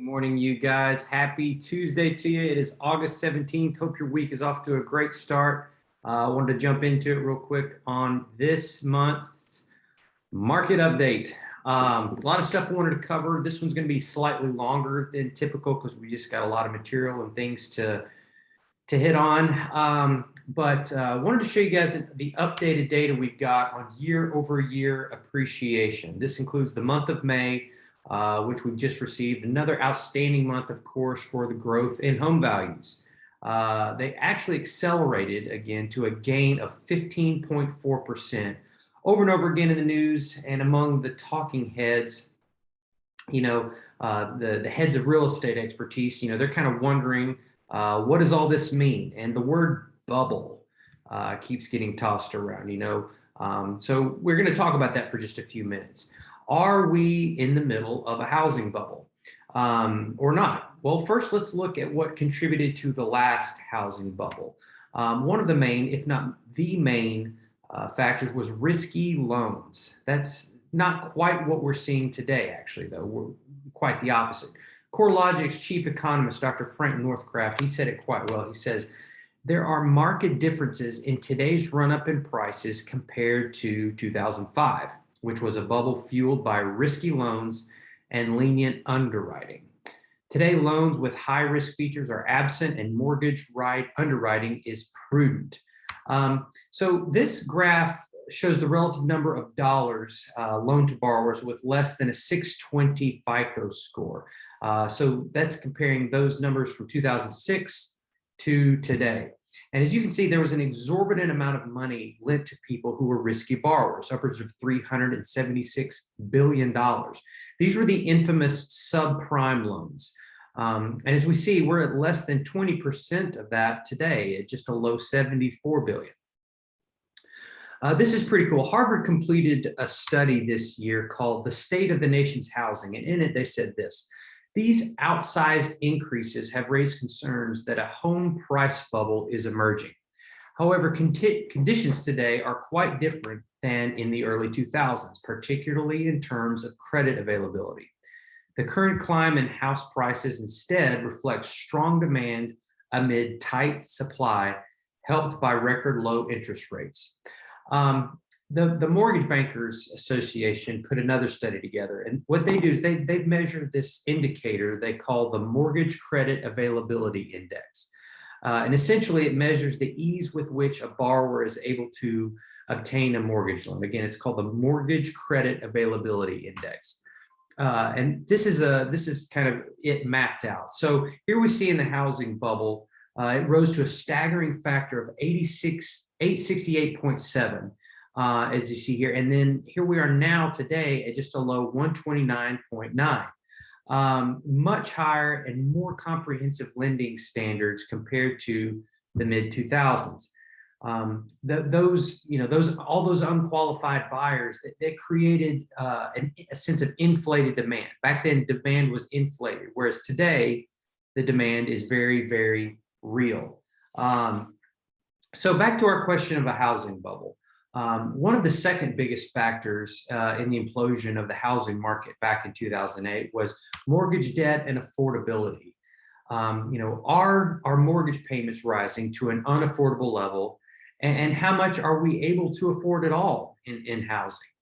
Morning, you guys. Happy Tuesday to you. It is August 17th. Hope your week is off to a great start. I wanted to jump into it real quick on this month's market update. A lot of stuff I wanted to cover. This one's going to be slightly longer than typical because we just got a lot of material and things to hit on. But I wanted to show you guys the updated data we've got on year-over-year appreciation. This includes the month of May, which we've just received. Another outstanding month, of course, for the growth in home values. They actually accelerated again to a gain of 15.4% over and over again in the news and among the talking heads. The heads of real estate expertise, they're kind of wondering, what does all this mean? And the word bubble keeps getting tossed around, so we're going to talk about that for just a few minutes. Are we in the middle of a housing bubble or not? Well, first, let's look at what contributed to the last housing bubble. One of the main, if not the main, factors was risky loans. That's not quite what we're seeing today, actually, though. We're quite the opposite. CoreLogic's chief economist, Dr. Frank Northcraft, he said it quite well. He says, there are marked differences in today's run-up in prices compared to 2005, which was a bubble fueled by risky loans and lenient underwriting. Today, loans with high-risk features are absent and mortgage underwriting is prudent. So this graph shows the relative number of dollars loaned to borrowers with less than a 620 FICO score. So that's comparing those numbers from 2006 to today. And as you can see, there was an exorbitant amount of money lent to people who were risky borrowers, upwards of $376 billion. These were the infamous subprime loans. And as we see, we're at less than 20% of that today, at just a low $74 billion. This is pretty cool. Harvard completed a study this year called The State of the Nation's Housing, and in it they said this: these outsized increases have raised concerns that a home price bubble is emerging. However, conditions today are quite different than in the early 2000s, particularly in terms of credit availability. The current climb in house prices instead reflects strong demand amid tight supply, helped by record low interest rates. The Mortgage Bankers Association put another study together, and what they do is they've measured this indicator they call the Mortgage Credit Availability Index. And essentially it measures the ease with which a borrower is able to obtain a mortgage loan. Again, it's called the Mortgage Credit Availability Index. And this is kind of it mapped out. So here we see in the housing bubble, it rose to a staggering factor of 868.7. As you see here. And then here we are now today at just a low 129.9, much higher and more comprehensive lending standards compared to the mid 2000s. All those unqualified buyers that created a sense of inflated demand. Back then, demand was inflated, whereas today the demand is very, very real. So back to our question of a housing bubble. One of the second biggest factors in the implosion of the housing market back in 2008 was mortgage debt and affordability. Are mortgage payments rising to an unaffordable level, and how much are we able to afford at all in housing?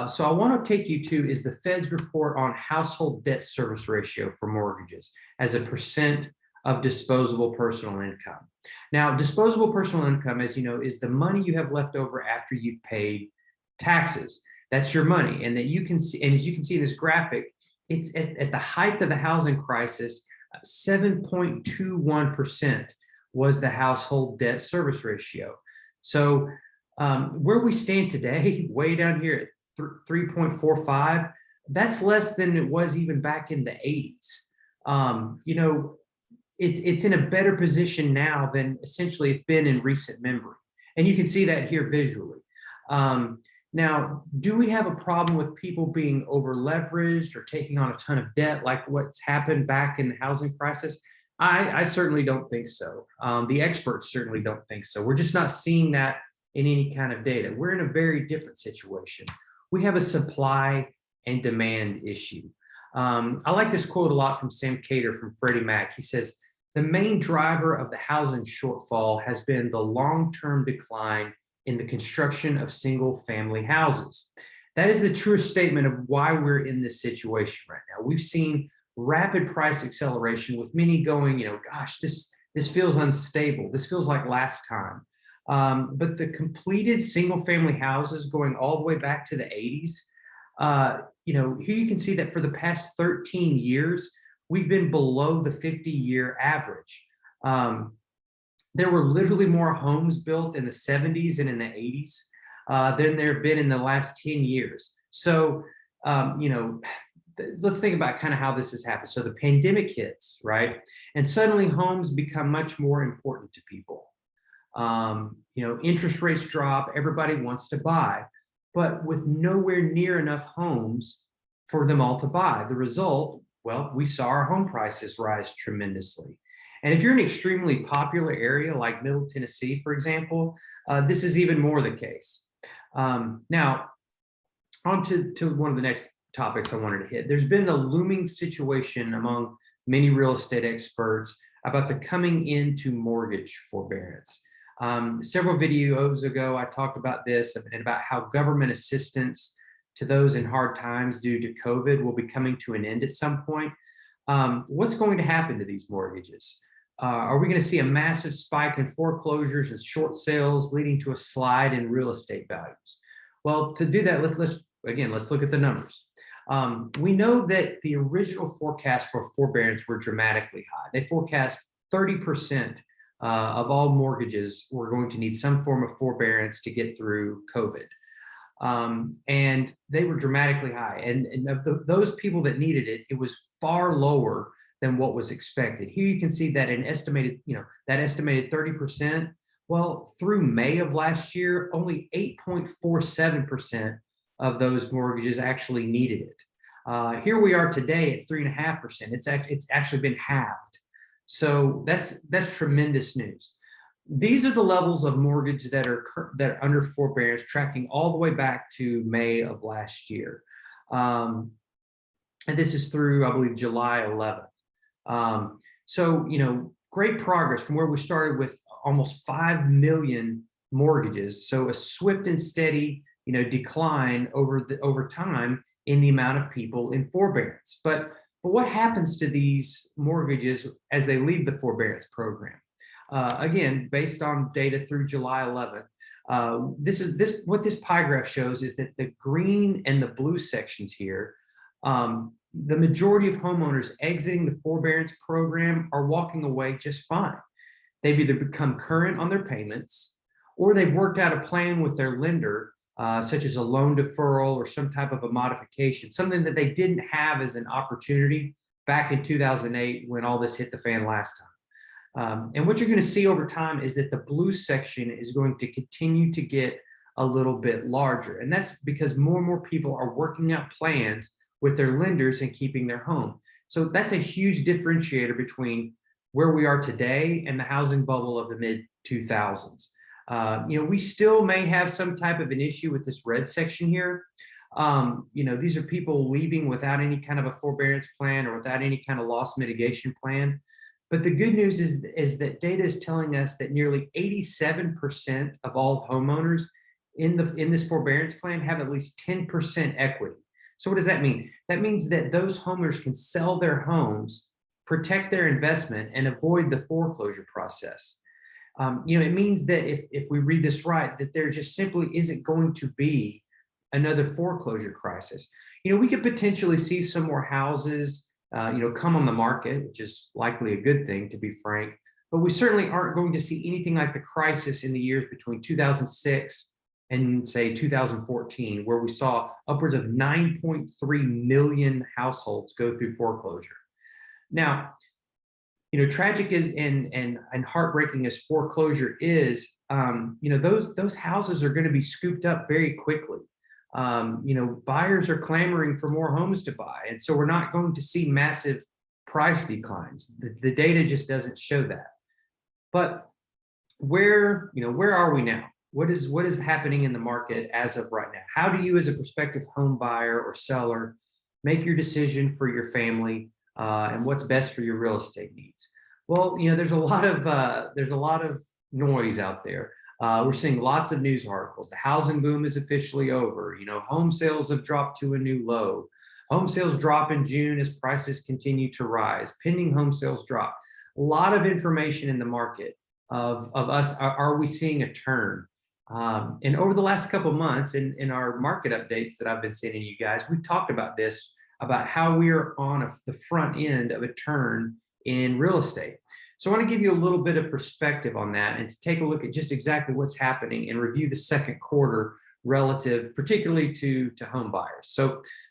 So I want to take you to is the Fed's report on household debt service ratio for mortgages as a percent of disposable personal income. Now, disposable personal income, as you know, is the money you have left over after you've paid taxes. That's your money. And that you can see, and as you can see in this graphic, it's at the height of the housing crisis, 7.21% was the household debt service ratio. So where we stand today, way down here at 3.45, that's less than it was even back in the 80s. It's in a better position now than essentially it's been in recent memory. And you can see that here visually. Now, do we have a problem with people being over leveraged or taking on a ton of debt like what's happened back in the housing crisis? I certainly don't think so. The experts certainly don't think so. We're just not seeing that in any kind of data. We're in a very different situation. We have a supply and demand issue. I like this quote a lot from Sam Cater from Freddie Mac. He says, the main driver of the housing shortfall has been the long-term decline in the construction of single-family houses. That is the truest statement of why we're in this situation right now. We've seen rapid price acceleration with many going, gosh, this feels unstable. This feels like last time. But the completed single-family houses going all the way back to the 80s, here you can see that for the past 13 years, we've been below the 50-year average. There were literally more homes built in the 70s and in the 80s than there have been in the last 10 years. So, let's think about kind of how this has happened. So the pandemic hits, right? And suddenly homes become much more important to people. Interest rates drop, everybody wants to buy, but with nowhere near enough homes for them all to buy. The result, well, we saw our home prices rise tremendously. And if you're in an extremely popular area like Middle Tennessee, for example, this is even more the case. Now, on to one of the next topics I wanted to hit. There's been the looming situation among many real estate experts about the coming into mortgage forbearance. Several videos ago, I talked about this and about how government assistance to those in hard times due to COVID will be coming to an end at some point. What's going to happen to these mortgages? Are we going to see a massive spike in foreclosures and short sales leading to a slide in real estate values? Well, to do that, let's look at the numbers. We know that the original forecast for forbearance were dramatically high. They forecast 30% of all mortgages were going to need some form of forbearance to get through COVID. And they were dramatically high. And of those people that needed it, it was far lower than what was expected. Here you can see that an estimated, that estimated 30%, well, through May of last year, only 8.47% of those mortgages actually needed it. Here we are today at 3.5%. It's actually been halved. So that's tremendous news. These are the levels of mortgage that are under forbearance, tracking all the way back to May of last year. And this is through, I believe, July 11th. So, great progress from where we started with almost 5 million mortgages. So a swift and steady, decline over time in the amount of people in forbearance. But what happens to these mortgages as they leave the forbearance program? Again, based on data through July 11th, what this pie graph shows is that the green and the blue sections here, the majority of homeowners exiting the forbearance program are walking away just fine. They've either become current on their payments or they've worked out a plan with their lender, such as a loan deferral or some type of a modification, something that they didn't have as an opportunity back in 2008 when all this hit the fan last time. And what you're going to see over time is that the blue section is going to continue to get a little bit larger. And that's because more and more people are working out plans with their lenders and keeping their home. So that's a huge differentiator between where we are today and the housing bubble of the mid 2000s. We still may have some type of an issue with this red section here. These are people leaving without any kind of a forbearance plan or without any kind of loss mitigation plan. But the good news is that data is telling us that nearly 87% of all homeowners in this forbearance plan have at least 10% equity. So what does that mean? That means that those homeowners can sell their homes, protect their investment, and avoid the foreclosure process. It means that if we read this right, that there just simply isn't going to be another foreclosure crisis. We could potentially see some more houses, come on the market, which is likely a good thing, to be frank. But we certainly aren't going to see anything like the crisis in the years between 2006 and say 2014, where we saw upwards of 9.3 million households go through foreclosure. Now, tragic is and heartbreaking as foreclosure is, those houses are going to be scooped up very quickly. Buyers are clamoring for more homes to buy, and so we're not going to see massive price declines. The data just doesn't show that. But where are we now? What is happening in the market as of right now? How do you, as a prospective home buyer or seller, make your decision for your family and what's best for your real estate needs. Well, there's a lot of noise out there. We're seeing lots of news articles. The housing boom is officially over. Home sales have dropped to a new low. Home sales drop in June as prices continue to rise. Pending home sales drop. A lot of information in the market of us. Are we seeing a turn? And over the last couple of months in our market updates that I've been sending you guys, we've talked about this, about how we are on the front end of a turn in real estate. So I want to give you a little bit of perspective on that and to take a look at just exactly what's happening and review the second quarter relative, particularly to home buyers.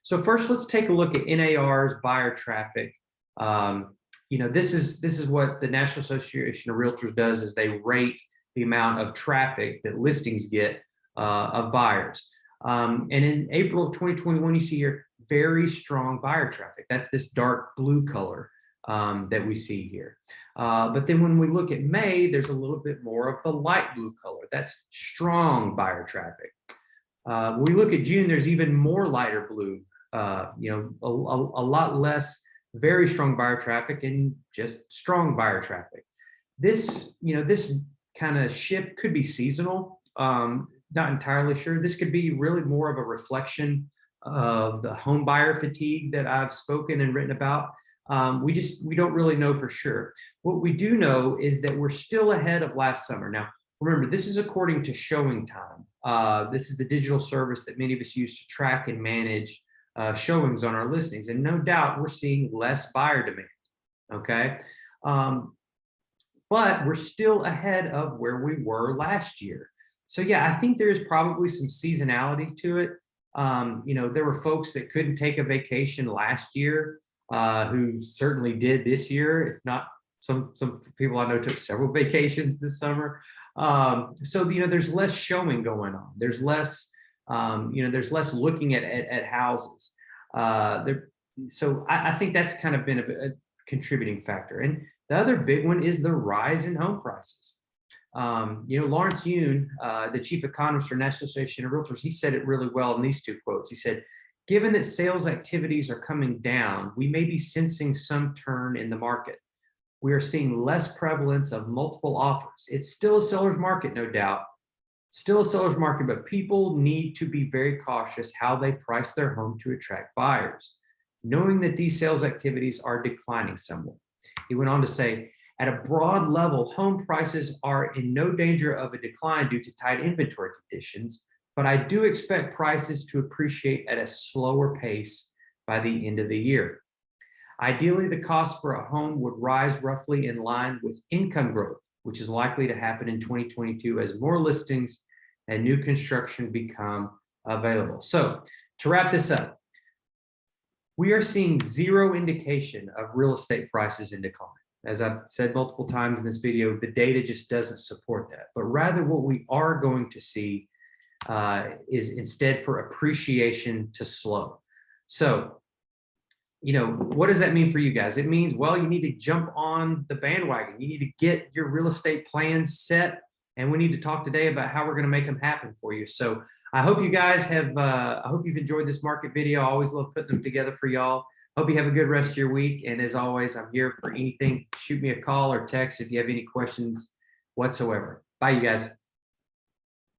So first, let's take a look at NAR's buyer traffic. This is what the National Association of Realtors does, is they rate the amount of traffic that listings get of buyers. And in April of 2021, you see here very strong buyer traffic. That's this dark blue color that we see here. But then when we look at May, there's a little bit more of the light blue color. That's strong buyer traffic. When we look at June, there's even more lighter blue, a lot less very strong buyer traffic and just strong buyer traffic. This kind of shift could be seasonal. Not entirely sure. This could be really more of a reflection of the home buyer fatigue that I've spoken and written about. We don't really know for sure. What we do know is that we're still ahead of last summer. Now, remember, this is according to Showing Time. This is the digital service that many of us use to track and manage showings on our listings. And no doubt we're seeing less buyer demand, okay? But we're still ahead of where we were last year. So yeah, I think there's probably some seasonality to it. There were folks that couldn't take a vacation last year who certainly did this year. If not, some people I know took several vacations this summer. So there's less showing going on. There's less looking at houses. So I think that's kind of been a contributing factor. And the other big one is the rise in home prices. Lawrence Yun, the chief economist for National Association of Realtors, he said it really well in these two quotes. He said, "Given that sales activities are coming down, we may be sensing some turn in the market. We are seeing less prevalence of multiple offers. It's still a seller's market, no doubt. Still a seller's market, but people need to be very cautious how they price their home to attract buyers, knowing that these sales activities are declining somewhat." He went on to say, "At a broad level, home prices are in no danger of a decline due to tight inventory conditions, but I do expect prices to appreciate at a slower pace by the end of the year. Ideally, the cost for a home would rise roughly in line with income growth, which is likely to happen in 2022 as more listings and new construction become available." So to wrap this up, we are seeing zero indication of real estate prices in decline. As I've said multiple times in this video, the data just doesn't support that. But rather what we are going to see is instead for appreciation to slow. So, what does that mean for you guys? It means, well, you need to jump on the bandwagon. You need to get your real estate plans set. And we need to talk today about how we're going to make them happen for you. So I hope you guys I hope you've enjoyed this market video. I always love putting them together for y'all. Hope you have a good rest of your week. And as always, I'm here for anything. Shoot me a call or text if you have any questions whatsoever. Bye, you guys.